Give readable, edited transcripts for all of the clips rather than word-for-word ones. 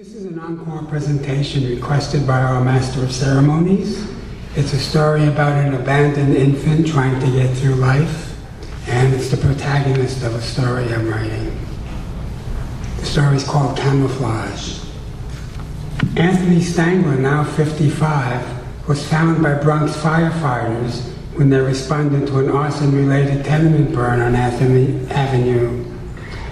This is an encore presentation requested by our Master of Ceremonies. It's a story about an abandoned infant trying to get through life, and it's the protagonist of a story I'm writing. The story is called Camouflage. Anthony Stangler, now 55, was found by Bronx firefighters when they responded to an arson-related tenement burn on Anthony Avenue.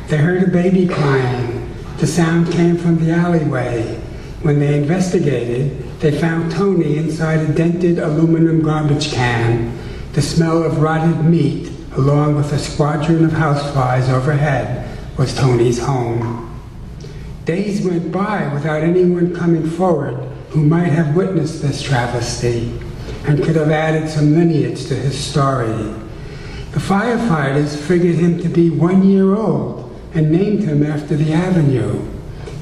They heard a baby crying. The sound came from the alleyway. When they investigated, they found Tony inside a dented aluminum garbage can. The smell of rotted meat, along with a squadron of houseflies overhead, was Tony's home. Days went by without anyone coming forward who might have witnessed this travesty and could have added some lineage to his story. The firefighters figured him to be 1 year old and named him after the avenue.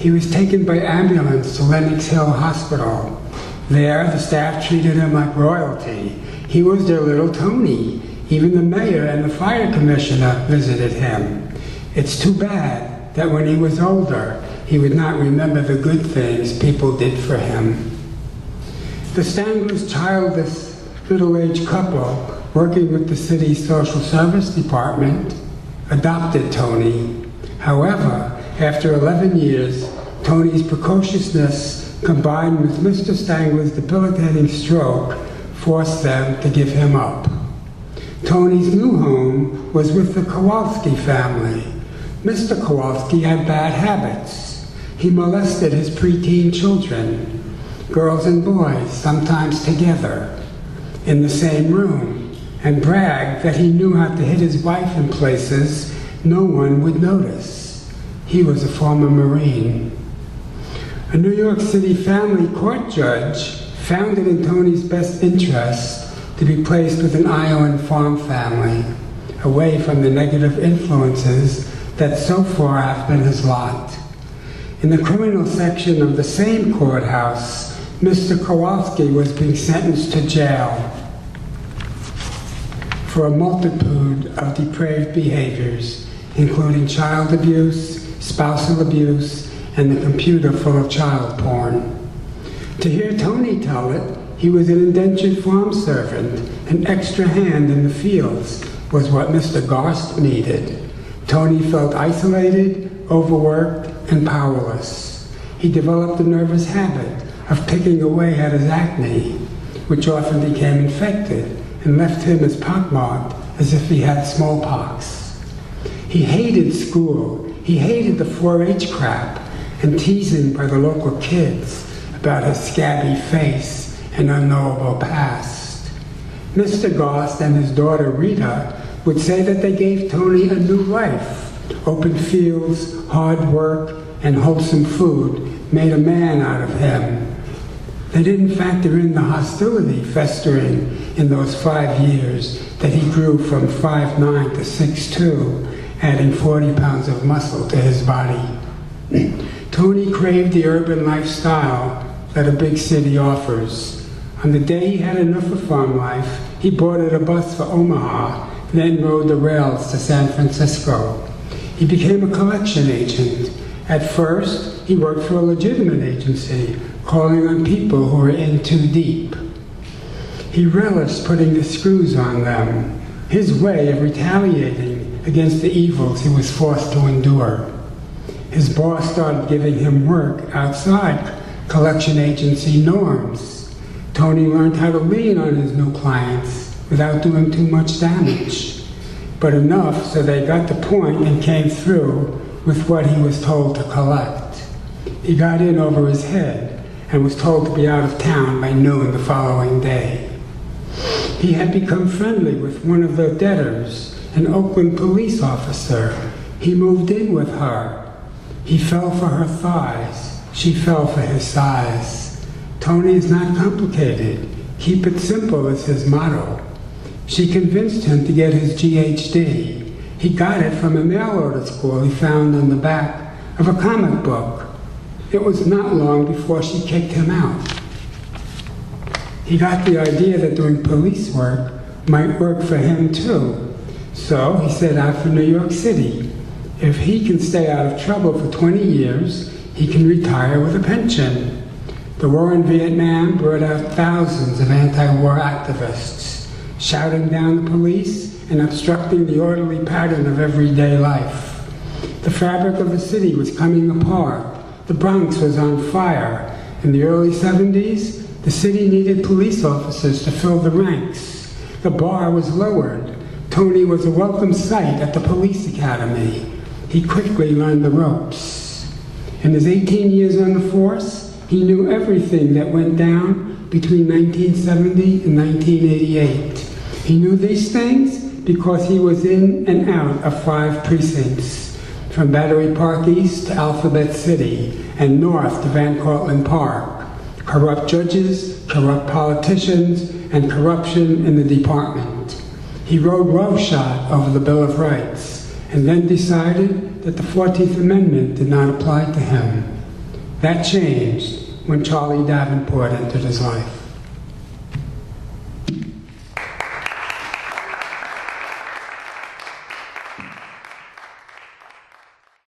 He was taken by ambulance to Lenox Hill Hospital. There, the staff treated him like royalty. He was their little Tony. Even the mayor and the fire commissioner visited him. It's too bad that when he was older, he would not remember the good things people did for him. The Stanglers' childless, middle-aged couple, working with the city's social service department, adopted Tony. However, after 11 years, Tony's precociousness combined with Mr. Stangler's debilitating stroke forced them to give him up. Tony's new home was with the Kowalski family. Mr. Kowalski had bad habits. He molested his preteen children, girls and boys, sometimes together, in the same room, and bragged that he knew how to hit his wife in places no one would notice. He was a former Marine. A New York City family court judge found it in Tony's best interest to be placed with an Iowan farm family, away from the negative influences that so far have been his lot. In the criminal section of the same courthouse, Mr. Kowalski was being sentenced to jail for a multitude of depraved behaviors, including child abuse, spousal abuse, and the computer full of child porn. To hear Tony tell it, he was an indentured farm servant. An extra hand in the fields was what Mr. Garst needed. Tony felt isolated, overworked, and powerless. He developed a nervous habit of picking away at his acne, which often became infected and left him as pockmarked as if he had smallpox. He hated school. He hated the 4-H crap and teasing by the local kids about his scabby face and unknowable past. Mr. Gost and his daughter Rita would say that they gave Tony a new life. Open fields, hard work, and wholesome food made a man out of him. They didn't factor in the hostility festering in those 5 years that he grew from 5'9" to 6'2", adding 40 pounds of muscle to his body. Tony craved the urban lifestyle that a big city offers. On the day he had enough of farm life, he boarded a bus for Omaha, then rode the rails to San Francisco. He became a collection agent. At first, he worked for a legitimate agency, calling on people who were in too deep. He relished putting the screws on them, his way of retaliating against the evils he was forced to endure. His boss started giving him work outside collection agency norms. Tony learned how to lean on his new clients without doing too much damage, but enough so they got the point and came through with what he was told to collect. He got in over his head and was told to be out of town by noon the following day. He had become friendly with one of the debtors, an Oakland police officer. He moved in with her. He fell for her thighs. She fell for his size. Tony is not complicated. Keep it simple is his motto. She convinced him to get his GHD. He got it from a mail-order school he found on the back of a comic book. It was not long before she kicked him out. He got the idea that doing police work might work for him too. So he set out for New York City. If he can stay out of trouble for 20 years, he can retire with a pension. The war in Vietnam brought out thousands of anti-war activists, shouting down the police and obstructing the orderly pattern of everyday life. The fabric of the city was coming apart. The Bronx was on fire. In the early 70s, the city needed police officers to fill the ranks. The bar was lowered. Tony was a welcome sight at the police academy. He quickly learned the ropes. In his 18 years on the force, he knew everything that went down between 1970 and 1988. He knew these things because he was in and out of 5 precincts, from Battery Park East to Alphabet City and north to Van Cortlandt Park. Corrupt judges, corrupt politicians, and corruption in the department. He rode roughshod over the Bill of Rights and then decided that the 14th Amendment did not apply to him. That changed when Charlie Davenport entered his life.